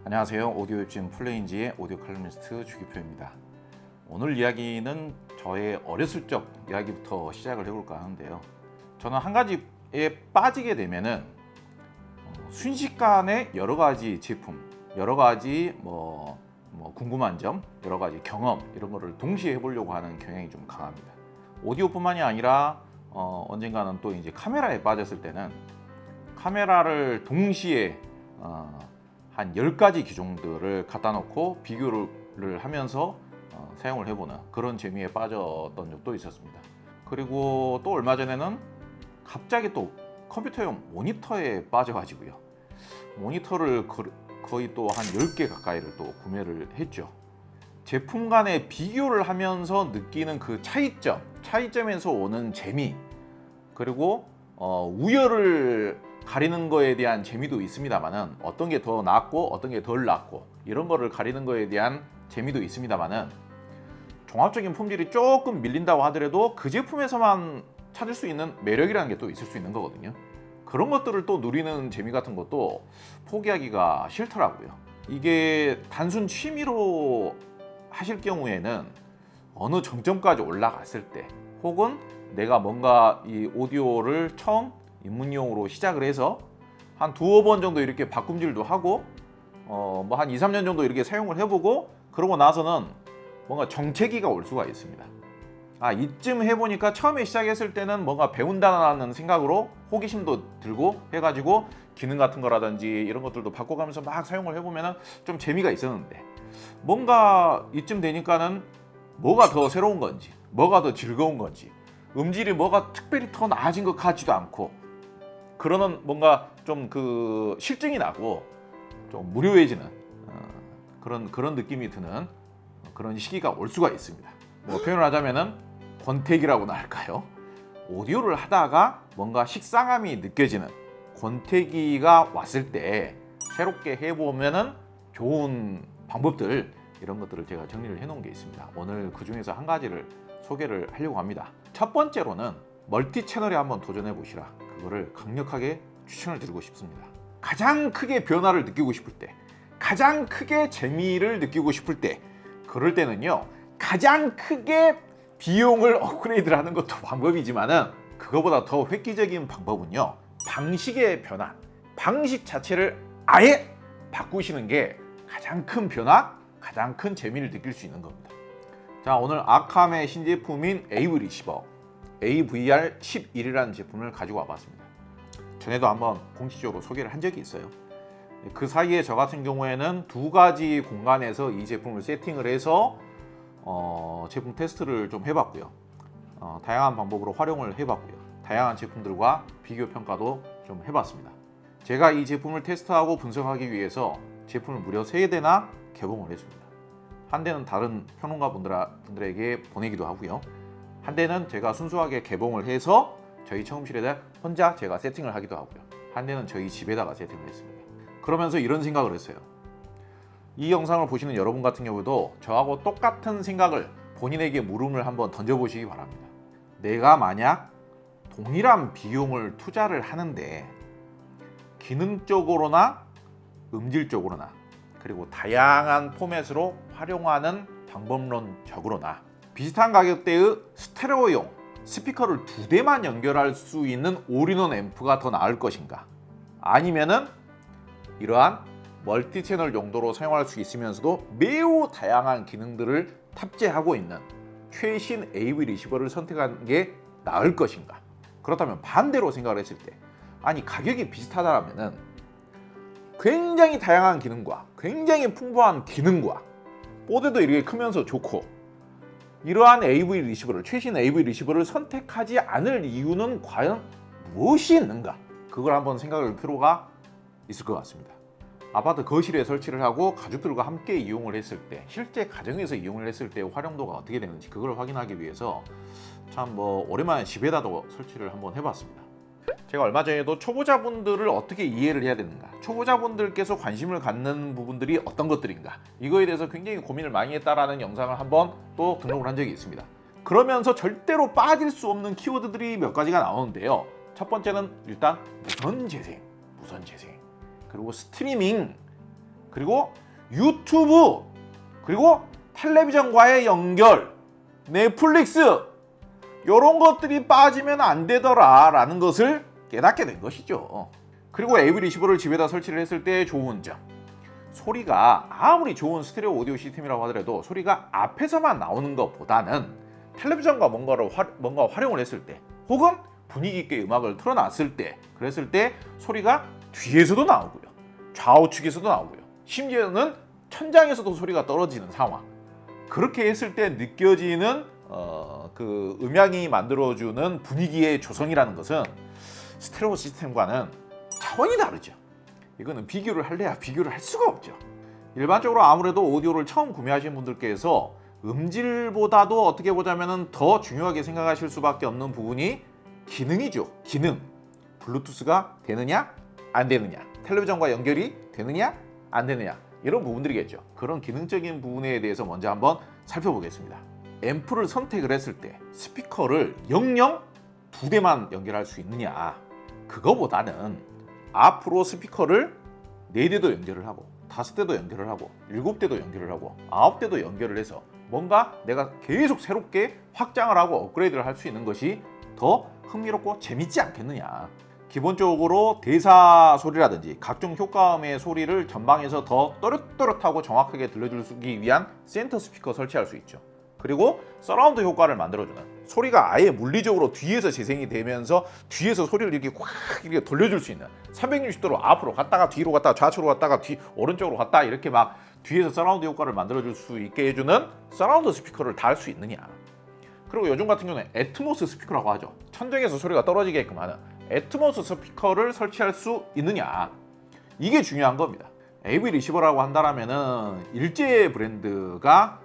안녕하세요. 오디오 웹진 플레인지의 오디오 칼럼니스트 주기표입니다. 오늘 이야기는 저의 어렸을 적 이야기부터 시작을 해볼까 하는데요. 저는 한 가지에 빠지게 되면은 순식간에 여러 가지 제품, 여러 가지 궁금한 점, 여러 가지 경험 이런 거를 동시에 해보려고 하는 경향이 좀 강합니다. 오디오뿐만이 아니라 언젠가는 또 이제 카메라에 빠졌을 때는 카메라를 동시에 한 10가지 기종들을 갖다 놓고 비교를 하면서 사용을 해보는 그런 재미에 빠졌던 적도 있었습니다. 그리고 또 얼마 전에는 갑자기 또 컴퓨터용 모니터에 빠져가지고요. 모니터를 거의 또 한 10개 가까이를 또 구매를 했죠. 제품 간의 비교를 하면서 느끼는 그 차이점에서 오는 재미, 그리고 우열을 가리는 거에 대한 재미도 있습니다만은 어떤 게 더 낫고 어떤 게 덜 낫고 이런 거를 가리는 거에 대한 재미도 있습니다만은 종합적인 품질이 조금 밀린다고 하더라도 그 제품에서만 찾을 수 있는 매력이라는 게 또 있을 수 있는 거거든요. 그런 것들을 또 누리는 재미 같은 것도 포기하기가 싫더라고요. 이게 단순 취미로 하실 경우에는 어느 정점까지 올라갔을 때, 혹은 내가 뭔가 이 오디오를 처음 입문용으로 시작을 해서 한 두어 번 정도 이렇게 바꿈질도 하고 한 2, 3년 정도 이렇게 사용을 해보고 그러고 나서는 뭔가 정체기가 올 수가 있습니다. 이쯤 해보니까 처음에 시작했을 때는 뭔가 배운다는 생각으로 호기심도 들고 해가지고 기능 같은 거라든지 이런 것들도 바꿔가면서 막 사용을 해보면 좀 재미가 있었는데, 뭔가 이쯤 되니까는 뭐가 더 새로운 건지, 뭐가 더 즐거운 건지, 음질이 뭐가 특별히 더 나아진 것 같지도 않고, 그러는 뭔가 좀 그 실증이 나고 좀 무료해지는 그런 느낌이 드는 그런 시기가 올 수가 있습니다. 표현을 하자면은 권태기라고나 할까요? 오디오를 하다가 뭔가 식상함이 느껴지는 권태기가 왔을 때 새롭게 해보면은 좋은 방법들, 이런 것들을 제가 정리를 해놓은 게 있습니다. 오늘 그 중에서 한 가지를 소개를 하려고 합니다. 첫 번째로는 멀티 채널에 한번 도전해 보시라, 그거를 강력하게 추천을 드리고 싶습니다. 가장 크게 변화를 느끼고 싶을 때, 가장 크게 재미를 느끼고 싶을 때, 그럴 때는요, 가장 크게 비용을 업그레이드를 하는 것도 방법이지만은 그거보다 더 획기적인 방법은요, 방식의 변화, 방식 자체를 아예 바꾸시는 게 가장 큰 변화, 가장 큰 재미를 느낄 수 있는 겁니다. 자, 오늘 아캄의 신제품인 AV 리시버 AVR11이라는 제품을 가지고 와봤습니다. 전에도 한번 공식적으로 소개를 한 적이 있어요. 그 사이에 저 같은 경우에는 두 가지 공간에서 이 제품을 세팅을 해서 제품 테스트를 좀 해봤고요. 다양한 방법으로 활용을 해봤고요. 다양한 제품들과 비교 평가도 좀 해봤습니다. 제가 이 제품을 테스트하고 분석하기 위해서 제품을 무려 3대나 개봉을 했습니다. 한 대는 다른 평론가 분들에게 보내기도 하고요. 한 대는 제가 순수하게 개봉을 해서 저희 처음실에다 혼자 제가 세팅을 하기도 하고요. 한 대는 저희 집에다가 세팅을 했습니다. 그러면서 이런 생각을 했어요. 이 영상을 보시는 여러분 같은 경우도 저하고 똑같은 생각을 본인에게 물음을 한번 던져보시기 바랍니다. 내가 만약 동일한 비용을 투자를 하는데 기능적으로나 음질적으로나 그리고 다양한 포맷으로 활용하는 방법론적으로나 비슷한 가격대의 스테레오용 스피커를 2대만 연결할 수 있는 올인원 앰프가 더 나을 것인가, 아니면은 이러한 멀티 채널 용도로 사용할 수 있으면서도 매우 다양한 기능들을 탑재하고 있는 최신 AV 리시버를 선택하는 게 나을 것인가. 그렇다면 반대로 생각을 했을 때, 가격이 비슷하다면은 굉장히 다양한 기능과 굉장히 풍부한 기능과 보드도 이렇게 크면서 좋고 이러한 AV 리시버를, 최신 AV 리시버를 선택하지 않을 이유는 과연 무엇이 있는가? 그걸 한번 생각할 필요가 있을 것 같습니다. 아파트 거실에 설치를 하고 가족들과 함께 이용을 했을 때, 실제 가정에서 이용을 했을 때 활용도가 어떻게 되는지 그걸 확인하기 위해서 참 오랜만에 집에다도 설치를 한번 해봤습니다. 제가 얼마 전에도 초보자분들을 어떻게 이해를 해야 되는가, 초보자분들께서 관심을 갖는 부분들이 어떤 것들인가, 이거에 대해서 굉장히 고민을 많이 했다라는 영상을 한번 또 등록을 한 적이 있습니다. 그러면서 절대로 빠질 수 없는 키워드들이 몇 가지가 나오는데요. 첫 번째는 일단 무선 재생, 그리고 스트리밍, 그리고 유튜브, 그리고 텔레비전과의 연결, 넷플릭스 이런 것들이 빠지면 안 되더라라는 것을 깨닫게 된 것이죠. 그리고 AV 리시버를 집에다 설치를 했을 때 좋은 점, 소리가 아무리 좋은 스테레오 오디오 시스템이라고 하더라도 소리가 앞에서만 나오는 것보다는 텔레비전과 뭔가 활용을 했을 때, 혹은 분위기 있게 음악을 틀어놨을 때, 그랬을 때 소리가 뒤에서도 나오고요, 좌우측에서도 나오고요, 심지어는 천장에서도 소리가 떨어지는 상황, 그렇게 했을 때 느껴지는 그 음향이 만들어주는 분위기의 조성이라는 것은 스테레오 시스템과는 차원이 다르죠. 이거는 비교를 할래야 비교를 할 수가 없죠. 일반적으로 아무래도 오디오를 처음 구매하신 분들께서 음질보다도 어떻게 보자면 더 중요하게 생각하실 수밖에 없는 부분이 기능이죠. 기능. 블루투스가 되느냐 안 되느냐, 텔레비전과 연결이 되느냐 안 되느냐, 이런 부분들이겠죠. 그런 기능적인 부분에 대해서 먼저 한번 살펴보겠습니다. 앰프를 선택을 했을 때 스피커를 영영 2대만 연결할 수 있느냐, 그거보다는 앞으로 스피커를 4대도 연결을 하고 5대도 연결을 하고 7대도 연결을 하고 9대도 연결을 해서 뭔가 내가 계속 새롭게 확장을 하고 업그레이드를 할 수 있는 것이 더 흥미롭고 재밌지 않겠느냐. 기본적으로 대사 소리라든지 각종 효과음의 소리를 전방에서 더 또렷또렷하고 정확하게 들려주기 위한 센터 스피커 설치할 수 있죠. 그리고 서라운드 효과를 만들어주는, 소리가 아예 물리적으로 뒤에서 재생이 되면서 뒤에서 소리를 이렇게 확 이렇게 돌려줄 수 있는, 360도로 앞으로 갔다가 뒤로 갔다가 좌측으로 갔다가 오른쪽으로 갔다, 이렇게 막 뒤에서 서라운드 효과를 만들어줄 수 있게 해주는 서라운드 스피커를 달 수 있느냐. 그리고 요즘 같은 경우는 애트모스 스피커라고 하죠. 천정에서 소리가 떨어지게끔 하는 애트모스 스피커를 설치할 수 있느냐, 이게 중요한 겁니다. AV 리시버라고 한다면은 일제 브랜드가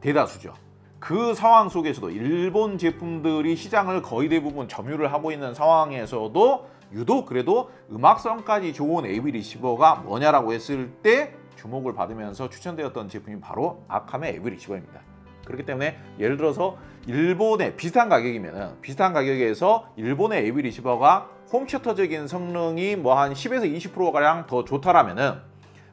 대다수죠. 그 상황 속에서도 일본 제품들이 시장을 거의 대부분 점유를 하고 있는 상황에서도 유독 그래도 음악성까지 좋은 AV 리시버가 뭐냐라고 했을 때 주목을 받으면서 추천되었던 제품이 바로 아캄의 AV 리시버입니다. 그렇기 때문에 예를 들어서 일본의 비슷한 가격이면은, 비슷한 가격에서 일본의 AV 리시버가 홈셔터적인 성능이 뭐 한 10에서 20%가량 더 좋다라면은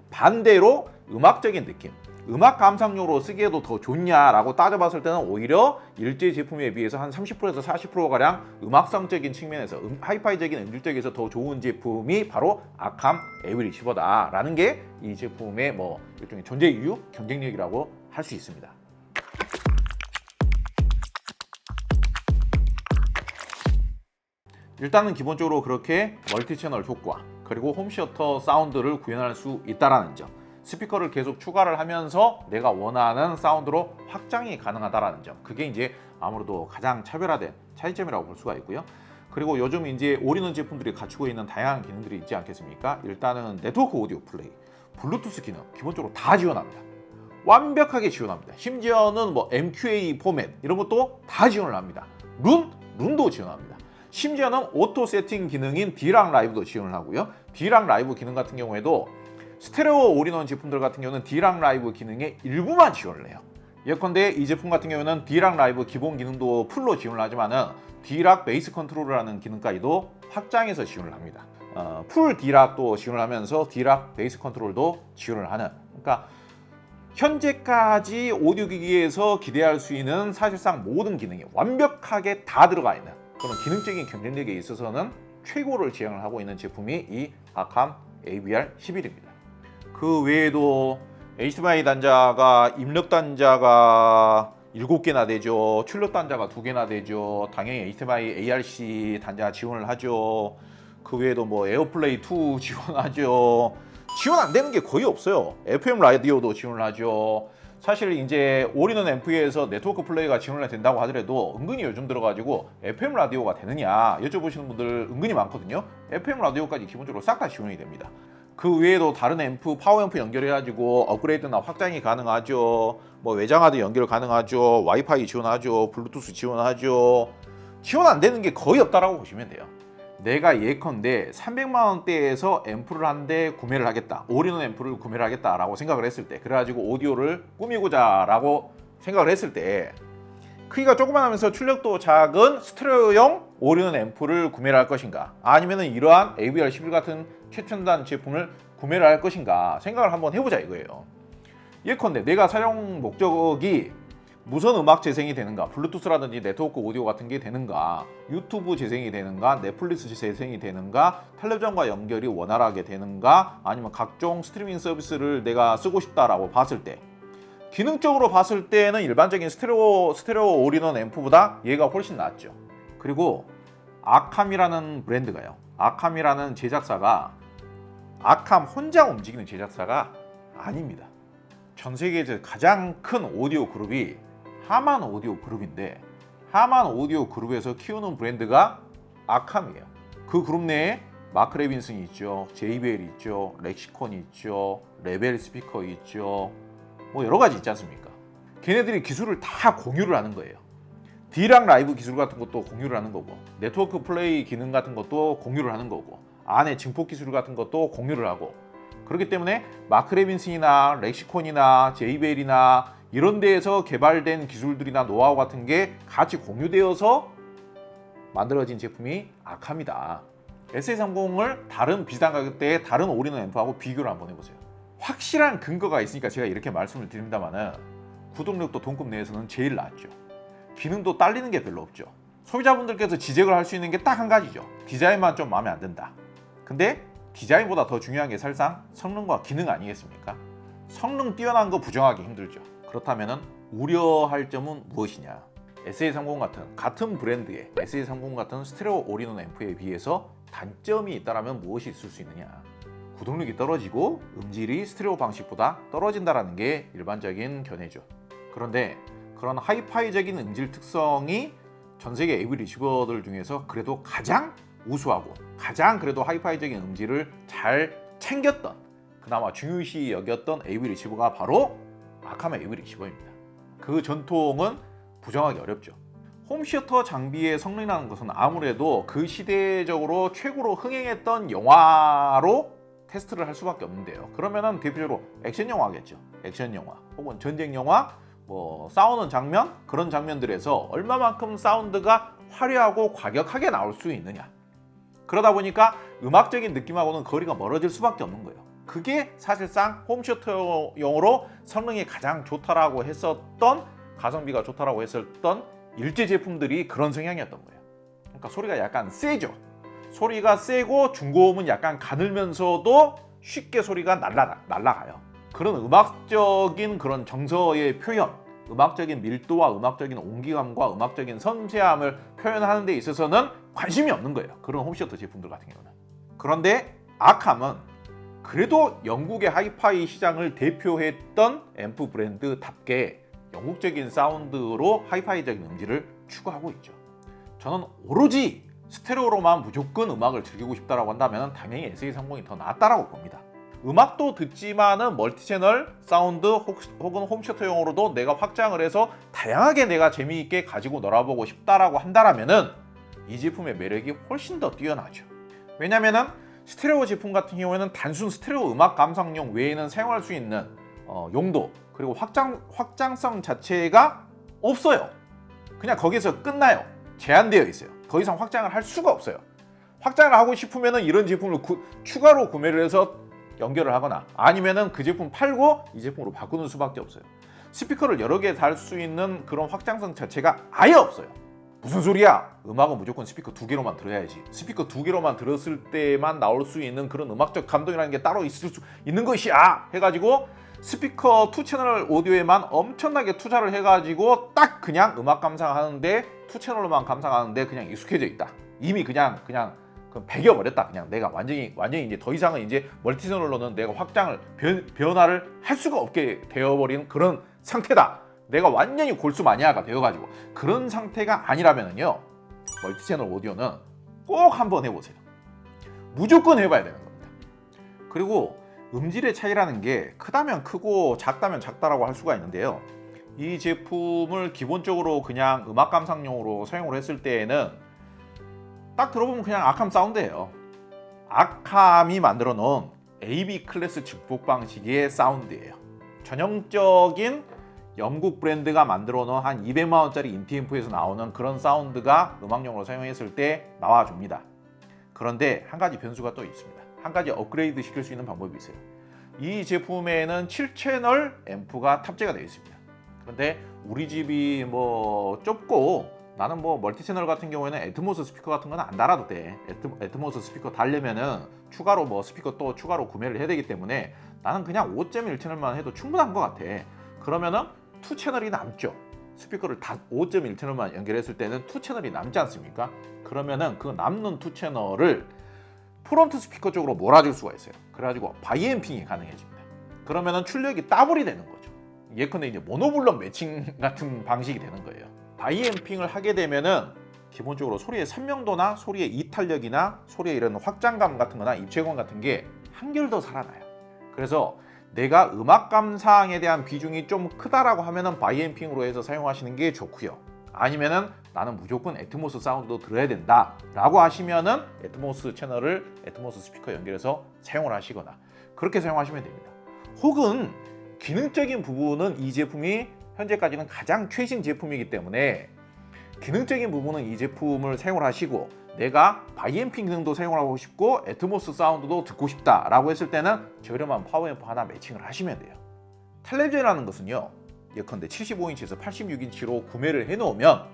반대로 음악적인 느낌, 음악 감상용으로 쓰기에도 더 좋냐라고 따져봤을 때는 오히려 일제 제품에 비해서 한 30%에서 40%가량 음악성적인 측면에서 하이파이적인 음질적에서 더 좋은 제품이 바로 아캄 AV 리시버다라는 게 이 제품의 뭐 일종의 존재 이유, 경쟁력이라고 할 수 있습니다. 일단은 기본적으로 그렇게 멀티채널 효과, 그리고 홈시어터 사운드를 구현할 수 있다는 점, 스피커를 계속 추가를 하면서 내가 원하는 사운드로 확장이 가능하다는 점, 그게 이제 아무래도 가장 차별화된 차이점이라고 볼 수가 있고요. 그리고 요즘 이제 올인원 제품들이 갖추고 있는 다양한 기능들이 있지 않겠습니까? 일단은 네트워크 오디오 플레이, 블루투스 기능 기본적으로 다 지원합니다. 완벽하게 지원합니다. 심지어는 뭐 MQA 포맷 이런 것도 다 지원을 합니다. 룬도 지원합니다. 심지어는 오토 세팅 기능인 D락 라이브도 지원을 하고요. D락 라이브 기능 같은 경우에도 스테레오 올인원 제품들 같은 경우는 D락 라이브 기능의 일부만 지원을 해요. 예컨대 이 제품 같은 경우에는 D락 라이브 기본 기능도 풀로 지원을 하지만은 D락 베이스 컨트롤이라는 기능까지도 확장해서 지원을 합니다. 풀 D락도 지원을 하면서 D락 베이스 컨트롤도 지원을 하는, 그러니까 현재까지 오디오 기기에서 기대할 수 있는 사실상 모든 기능이 완벽하게 다 들어가 있는 그런 기능적인 경쟁력에 있어서는 최고를 지향을 하고 있는 제품이 이 아캄 AVR11입니다. 그 외에도 HDMI 단자가 입력 단자가 7개나 되죠. 출력 단자가 2개나 되죠. 당연히 HDMI ARC 단자 지원을 하죠. 그 외에도 뭐 에어플레이 2 지원하죠. 지원 안 되는 게 거의 없어요. FM 라디오도 지원을 하죠. 사실 이제 올인원 앰프에서 네트워크 플레이가 지원을 된다고 하더라도 은근히 요즘 들어가지고 FM 라디오가 되느냐 여쭤보시는 분들 은근히 많거든요. FM 라디오까지 기본적으로 싹 다 지원이 됩니다. 그 외에도 다른 앰프, 파워 앰프 연결해가지고 업그레이드나 확장이 가능하죠. 뭐 외장하드 연결 가능하죠. 와이파이 지원하죠. 블루투스 지원하죠. 지원 안 되는 게 거의 없다라고 보시면 돼요. 내가 예컨대 300만 원대에서 앰프를 한 대 구매를 하겠다, 올인원 앰프를 구매를 하겠다라고 생각을 했을 때, 그래가지고 오디오를 꾸미고자라고 생각을 했을 때 크기가 조그만하면서 출력도 작은 스테레오용 올인원 앰프를 구매를 할 것인가, 아니면은 이러한 AVR11 같은 최첨단 제품을 구매를 할 것인가 생각을 한번 해보자 이거예요. 예컨대 내가 사용 목적이 무선 음악 재생이 되는가, 블루투스라든지 네트워크 오디오 같은 게 되는가, 유튜브 재생이 되는가, 넷플릭스 재생이 되는가, 텔레비전과 연결이 원활하게 되는가, 아니면 각종 스트리밍 서비스를 내가 쓰고 싶다라고 봤을 때, 기능적으로 봤을 때는 일반적인 스테레오 올인원 앰프보다 얘가 훨씬 낫죠. 그리고 아캄이라는 브랜드가요, 아캄이라는 제작사가 아캄 혼자 움직이는 제작사가 아닙니다. 전 세계에서 가장 큰 오디오 그룹이 하만 오디오 그룹인데, 하만 오디오 그룹에서 키우는 브랜드가 아캄이에요. 그 그룹 내에 마크 레빈슨이 있죠, JBL이 있죠, 렉시콘이 있죠, 레벨 스피커 있죠, 뭐 여러 가지 있지 않습니까? 걔네들이 기술을 다 공유를 하는 거예요. D랑 라이브 기술 같은 것도 공유를 하는 거고, 네트워크 플레이 기능 같은 것도 공유를 하는 거고, 안에 증폭 기술 같은 것도 공유를 하고, 그렇기 때문에 마크 레빈슨이나 렉시콘이나 JBL이나 이런 데에서 개발된 기술들이나 노하우 같은 게 같이 공유되어서 만들어진 제품이 아캄이다. SA30을 다른 비슷한 가격대의 다른 올인원 앰프하고 비교를 한번 해보세요. 확실한 근거가 있으니까 제가 이렇게 말씀을 드립니다만은, 구동력도 동급 내에서는 제일 낫죠. 기능도 딸리는 게 별로 없죠. 소비자분들께서 지적을 할 수 있는 게 딱 한 가지죠. 디자인만 좀 마음에 안 든다. 근데 디자인보다 더 중요한 게 사실상 성능과 기능 아니겠습니까? 성능 뛰어난 거 부정하기 힘들죠. 그렇다면 우려할 점은 무엇이냐? SA30 같은 브랜드의 SA30 같은 스테레오 올인원 앰프에 비해서 단점이 있다면 무엇이 있을 수 있느냐? 구동력이 떨어지고 음질이 스테레오 방식보다 떨어진다는 게 일반적인 견해죠. 그런데 그런 하이파이적인 음질 특성이 전 세계 AV 리시버들 중에서 그래도 가장 우수하고 가장 그래도 하이파이적인 음질을 잘 챙겼던, 그나마 중요시 여겼던 AV 리시버가 바로 아캄 AV 리시버입니다. 그 전통은 부정하기 어렵죠. 홈시어터 장비의 성능이라는 것은 아무래도 그 시대적으로 최고로 흥행했던 영화로 테스트를 할 수밖에 없는데요. 그러면은 대표적으로 액션 영화겠죠. 액션 영화 혹은 전쟁 영화, 뭐 싸우는 장면, 그런 장면들에서 얼마만큼 사운드가 화려하고 과격하게 나올 수 있느냐. 그러다 보니까 음악적인 느낌하고는 거리가 멀어질 수밖에 없는 거예요. 그게 사실상 홈시어터용으로 성능이 가장 좋다라고 했었던, 가성비가 좋다라고 했었던 일제 제품들이 그런 성향이었던 거예요. 그러니까 소리가 약간 세죠. 소리가 세고 중고음은 약간 가늘면서도 쉽게 소리가 날아가요. 그런 음악적인 그런 정서의 표현, 음악적인 밀도와 음악적인 온기감과 음악적인 섬세함을 표현하는 데 있어서는 관심이 없는 거예요. 그런 홈시어터 제품들 같은 경우는. 그런데 아캄은 그래도 영국의 하이파이 시장을 대표했던 앰프 브랜드답게 영국적인 사운드로 하이파이적인 음질을 추구하고 있죠. 저는 오로지 스테레오로만 무조건 음악을 즐기고 싶다라고 한다면 당연히 SA30이 더 낫다라고 봅니다. 음악도 듣지만은 멀티채널 사운드 혹은 홈시어터용으로도 내가 확장을 해서 다양하게 내가 재미있게 가지고 놀아보고 싶다라고 한다면은 이 제품의 매력이 훨씬 더 뛰어나죠. 왜냐면은 스테레오 제품 같은 경우에는 단순 스테레오 음악 감상용 외에는 사용할 수 있는 용도, 그리고 확장성 자체가 없어요. 그냥 거기서 끝나요. 제한되어 있어요. 더 이상 확장을 할 수가 없어요. 확장을 하고 싶으면은 이런 제품을 추가로 구매를 해서 연결을 하거나, 아니면은 그 제품 팔고 이 제품으로 바꾸는 수밖에 없어요. 스피커를 여러 개 달 수 있는 그런 확장성 자체가 아예 없어요. 무슨 소리야? 음악은 무조건 스피커 2개로만 들어야지. 스피커 2개로만 들었을 때만 나올 수 있는 그런 음악적 감동이라는 게 따로 있을 수 있는 것이야 해가지고 스피커 2채널 오디오에만 엄청나게 투자를 해가지고 딱 그냥 음악 감상하는데 2채널로만 감상하는데 그냥 익숙해져 있다. 이미 그냥 배겨버렸다. 그냥 내가 완전히 이제 더 이상은 이제 멀티채널로는 내가 확장을 변화를 할 수가 없게 되어버린 그런 상태다. 내가 완전히 골수 마니아가 되어가지고 그런 상태가 아니라면은요, 멀티채널 오디오는 꼭 한번 해보세요. 무조건 해봐야 되는 겁니다. 그리고 음질의 차이라는 게 크다면 크고 작다면 작다라고 할 수가 있는데요. 이 제품을 기본적으로 그냥 음악 감상용으로 사용을 했을 때에는 딱 들어보면 그냥 아캄 사운드예요. 아캄이 만들어 놓은 AB 클래스 증폭 방식의 사운드예요. 전형적인 영국 브랜드가 만들어 놓은 한 200만 원짜리 인티앰프에서 나오는 그런 사운드가 음악용으로 사용했을 때 나와줍니다. 그런데 한 가지 변수가 또 있습니다. 한 가지 업그레이드 시킬 수 있는 방법이 있어요. 이 제품에는 7채널 앰프가 탑재가 되어 있습니다. 그런데 우리 집이 뭐 좁고 나는 뭐 멀티 채널 같은 경우에는 애트모스 스피커 같은 건 안 달아도 돼. 애트모스 스피커 달려면은 추가로 뭐 스피커 또 추가로 구매를 해야 되기 때문에 나는 그냥 5.1채널만 해도 충분한 것 같아. 그러면은 2채널이 남죠. 스피커를 다 5.1채널만 연결했을 때는 2채널이 남지 않습니까? 그러면은 그 남는 2채널을 프론트 스피커 쪽으로 몰아줄 수가 있어요. 그래가지고 바이앰핑이 가능해집니다. 그러면은 출력이 더블이 되는 거죠. 예컨대 이제 모노블럭 매칭 같은 방식이 되는 거예요. 바이앰핑을 하게 되면은 기본적으로 소리의 선명도나 소리의 이탈력이나 소리의 이런 확장감 같은 거나 입체감 같은 게 한결 더 살아나요. 그래서 내가 음악 감상에 대한 비중이 좀 크다라고 하면은 바이앰핑으로 해서 사용하시는 게 좋고요. 아니면은 나는 무조건 애트모스 사운드도 들어야 된다 라고 하시면은 애트모스 채널을 애트모스 스피커 연결해서 사용을 하시거나 그렇게 사용하시면 됩니다. 혹은 기능적인 부분은 이 제품이 현재까지는 가장 최신 제품이기 때문에 기능적인 부분은 이 제품을 사용을 하시고 내가 바이앰핑 기능도 사용을 하고 싶고 애트모스 사운드도 듣고 싶다 라고 했을 때는 저렴한 파워앰프 하나 매칭을 하시면 돼요. 텔레비전이라는 것은요, 예컨대 75인치에서 86인치로 구매를 해놓으면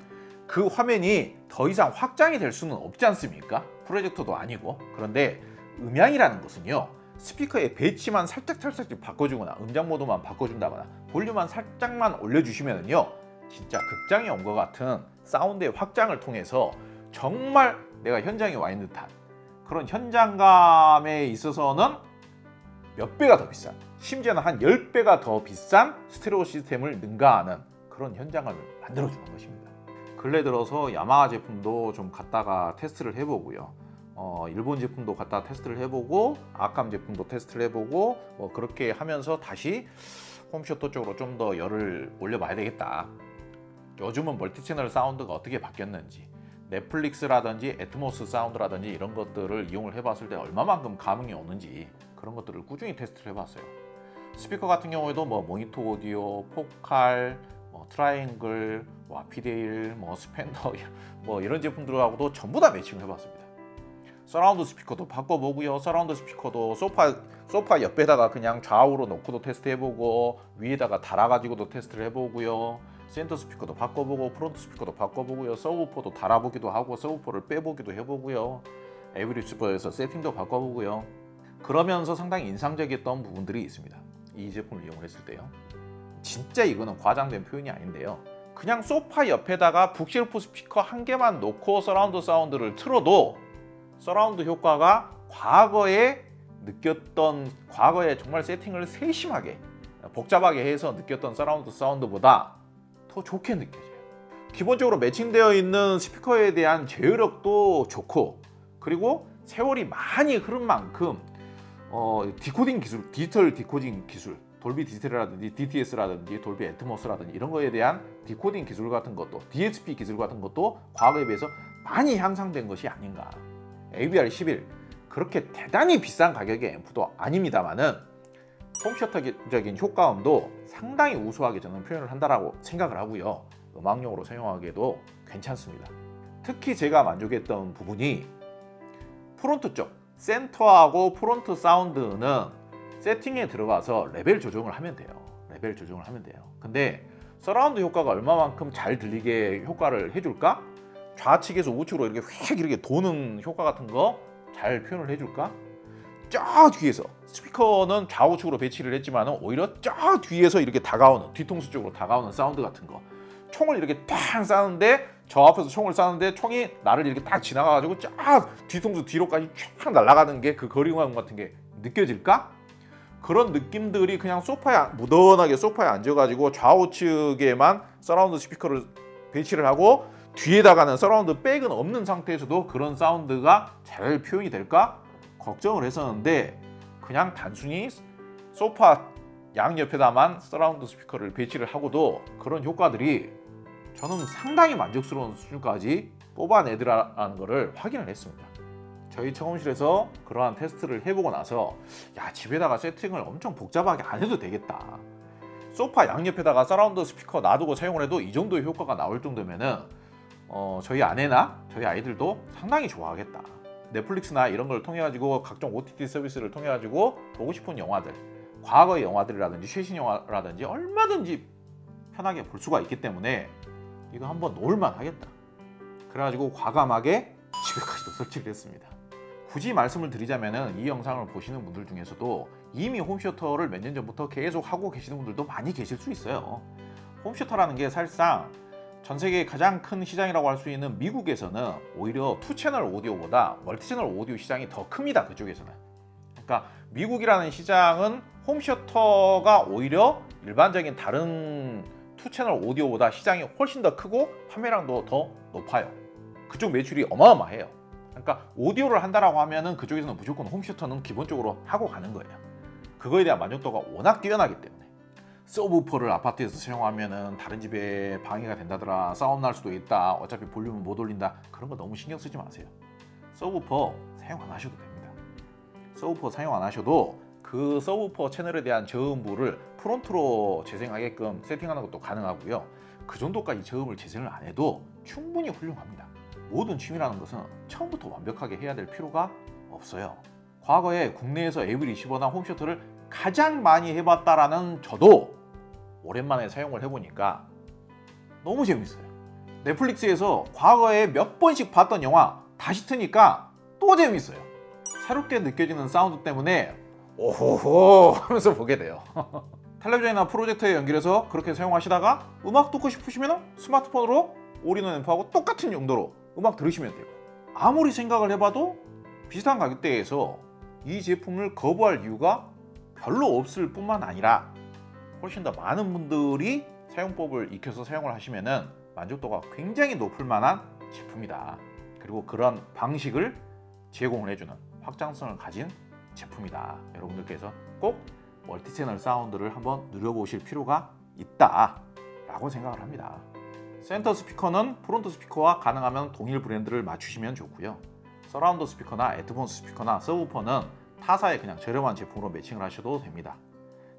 그 화면이 더 이상 확장이 될 수는 없지 않습니까? 프로젝터도 아니고. 그런데 음향이라는 것은요, 스피커의 배치만 살짝 바꿔주거나 음장 모드만 바꿔준다거나 볼륨만 살짝만 올려주시면요, 진짜 극장에 온 것 같은 사운드의 확장을 통해서 정말 내가 현장에 와 있는 듯한 그런 현장감에 있어서는 몇 배가 더 비싼, 심지어는 한 10배가 더 비싼 스테레오 시스템을 능가하는 그런 현장감을 만들어주는 것입니다. 근래 들어서 야마하 제품도 좀 갖다가 테스트를 해보고요. 일본 제품도 갖다 테스트를 해보고 아캄 제품도 테스트를 해보고 뭐 그렇게 하면서 다시 홈쇼터 쪽으로 좀 더 열을 올려봐야 되겠다. 요즘은 멀티채널 사운드가 어떻게 바뀌었는지, 넷플릭스라든지 애트모스 사운드라든지 이런 것들을 이용을 해봤을 때 얼마만큼 감흥이 오는지 그런 것들을 꾸준히 테스트를 해봤어요. 스피커 같은 경우에도 뭐 모니터 오디오, 포칼, 뭐 트라이앵글, 와피데일, 뭐 스펜더 뭐 이런 제품들하고도 전부 다 매칭을 해봤습니다. 서라운드 스피커도 바꿔보고요. 서라운드 스피커도 소파 옆에다가 그냥 좌우로 놓고도 테스트해보고 위에다가 달아가지고도 테스트를 해보고요. 센터 스피커도 바꿔보고 프론트 스피커도 바꿔보고요. 서브우퍼도 달아보기도 하고 서브우퍼를 빼보기도 해보고요. 에브리스퍼에서 세팅도 바꿔보고요. 그러면서 상당히 인상적이었던 부분들이 있습니다. 이 제품을 이용했을 때요. 진짜 이거는 과장된 표현이 아닌데요. 그냥 소파 옆에다가 북쉘프 스피커 한 개만 놓고 서라운드 사운드를 틀어도 서라운드 효과가 과거에 정말 세팅을 세심하게 복잡하게 해서 느꼈던 서라운드 사운드보다 더 좋게 느껴져요. 기본적으로 매칭되어 있는 스피커에 대한 제어력도 좋고, 그리고 세월이 많이 흐른 만큼 디코딩 기술, 디지털 디코딩 기술, 돌비 디지털이라든지 DTS라든지 돌비 애트모스라든지 이런 거에 대한 디코딩 기술 같은 것도, DSP 기술 같은 것도 과거에 비해서 많이 향상된 것이 아닌가. AVR11 그렇게 대단히 비싼 가격의 앰프도 아닙니다만은 홈셔터적인 효과음도 상당히 우수하게 저는 표현을 한다라고 생각을 하고요. 음악용으로 사용하기에도 괜찮습니다. 특히 제가 만족했던 부분이 프론트 쪽, 센터하고 프론트 사운드는 세팅에 들어가서 레벨 조정을 하면 돼요. 근데 서라운드 효과가 얼마만큼 잘 들리게 효과를 해줄까? 좌측에서 우측으로 이렇게 도는 효과 같은 거 잘 표현을 해줄까? 저 뒤에서 스피커는 좌우측으로 배치를 했지만 오히려 저 뒤에서 이렇게 다가오는, 뒤통수 쪽으로 다가오는 사운드 같은 거, 총을 이렇게 탁 쐈는데 저 앞에서 총을 쐈는데 총이 나를 이렇게 딱 지나가가지고 쫙 뒤통수 뒤로까지 쫙 날아가는 게 그 거리감 같은 게 느껴질까? 그런 느낌들이 그냥 무던하게 소파에 앉아가지고 좌우측에만 서라운드 스피커를 배치를 하고 뒤에다가는 서라운드 백은 없는 상태에서도 그런 사운드가 잘 표현이 될까? 걱정을 했었는데 그냥 단순히 소파 양옆에다만 서라운드 스피커를 배치를 하고도 그런 효과들이 저는 상당히 만족스러운 수준까지 뽑아내더라는 것을 확인을 했습니다. 저희 청음실에서 그러한 테스트를 해보고 나서 집에다가 세팅을 엄청 복잡하게 안 해도 되겠다. 소파 양옆에다가 서라운드 스피커 놔두고 사용을 해도 이 정도의 효과가 나올 정도면은 저희 아내나 저희 아이들도 상당히 좋아하겠다. 넷플릭스나 이런 걸 통해 가지고 각종 OTT 서비스를 통해 가지고 보고 싶은 영화들, 과거의 영화들이라든지 최신 영화라든지 얼마든지 편하게 볼 수가 있기 때문에 이거 한번 놓을만 하겠다. 그래가지고 과감하게 집에까지도 설치를 했습니다. 굳이 말씀을 드리자면은 이 영상을 보시는 분들 중에서도 이미 홈시어터를 몇 년 전부터 계속 하고 계시는 분들도 많이 계실 수 있어요. 홈시어터라는 게 사실상 전 세계 가장 큰 시장이라고 할 수 있는 미국에서는 오히려 2채널 오디오보다 멀티채널 오디오 시장이 더 큽니다. 그쪽에서는. 그러니까 미국이라는 시장은 홈시어터가 오히려 일반적인 다른 2채널 오디오보다 시장이 훨씬 더 크고 판매량도 더 높아요. 그쪽 매출이 어마어마해요. 그러니까 오디오를 한다라고 하면은 그쪽에서는 무조건 홈시어터는 기본적으로 하고 가는 거예요. 그거에 대한 만족도가 워낙 뛰어나기 때문에. 서브우퍼를 아파트에서 사용하면은 다른 집에 방해가 된다더라, 싸움 날 수도 있다, 어차피 볼륨은 못 올린다, 그런 거 너무 신경 쓰지 마세요. 서브우퍼 사용 안 하셔도 됩니다. 서브우퍼 사용 안 하셔도 그 서브우퍼 채널에 대한 저음부를 프론트로 재생하게끔 세팅하는 것도 가능하고요. 그 정도까지 저음을 재생을 안 해도 충분히 훌륭합니다. 모든 취미라는 것은 처음부터 완벽하게 해야 될 필요가 없어요. 과거에 국내에서 AV 리시버나 홈시어터를 가장 많이 해봤다라는 저도 오랜만에 사용을 해보니까 너무 재밌어요. 넷플릭스에서 과거에 몇 번씩 봤던 영화 다시 트니까 또 재밌어요. 새롭게 느껴지는 사운드 때문에 오호호 하면서 보게 돼요. 텔레비전이나 프로젝터에 연결해서 그렇게 사용하시다가 음악 듣고 싶으시면 스마트폰으로 올인원 앰프하고 똑같은 용도로 음악 들으시면 되고, 아무리 생각을 해봐도 비슷한 가격대에서 이 제품을 거부할 이유가 별로 없을 뿐만 아니라 훨씬 더 많은 분들이 사용법을 익혀서 사용을 하시면은 만족도가 굉장히 높을 만한 제품이다. 그리고 그런 방식을 제공을 해주는 확장성을 가진 제품이다. 여러분들께서 꼭 멀티채널 사운드를 한번 누려보실 필요가 있다 라고 생각을 합니다. 센터 스피커는 프론트 스피커와 가능하면 동일 브랜드를 맞추시면 좋고요. 서라운드 스피커나 헤드폰 스피커나 서브우퍼는 타사의 그냥 저렴한 제품으로 매칭을 하셔도 됩니다.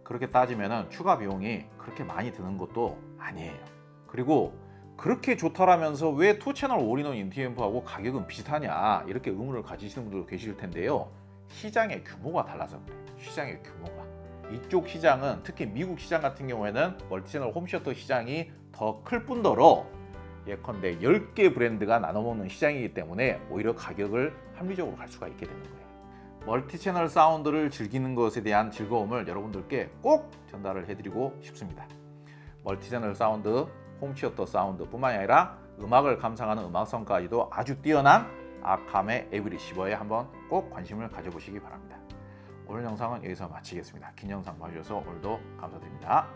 그렇게 따지면 추가 비용이 그렇게 많이 드는 것도 아니에요. 그리고 그렇게 좋다라면서 왜 2채널 올인원 인티앰프하고 가격은 비슷하냐, 이렇게 의문을 가지시는 분들도 계실 텐데요. 시장의 규모가 달라서 그래요. 시장의 규모가. 이쪽 시장은 특히 미국 시장 같은 경우에는 멀티채널 홈시어터 시장이 더 클 뿐더러 예컨대 10개 브랜드가 나눠먹는 시장이기 때문에 오히려 가격을 합리적으로 갈 수가 있게 되는 거예요. 멀티채널 사운드를 즐기는 것에 대한 즐거움을 여러분들께 꼭 전달을 해드리고 싶습니다. 멀티채널 사운드, 홈시어터 사운드 뿐만이 아니라 음악을 감상하는 음악성까지도 아주 뛰어난 아캄의 AV 리시버에 한번 꼭 관심을 가져보시기 바랍니다. 오늘 영상은 여기서 마치겠습니다. 긴 영상 봐주셔서 오늘도 감사드립니다.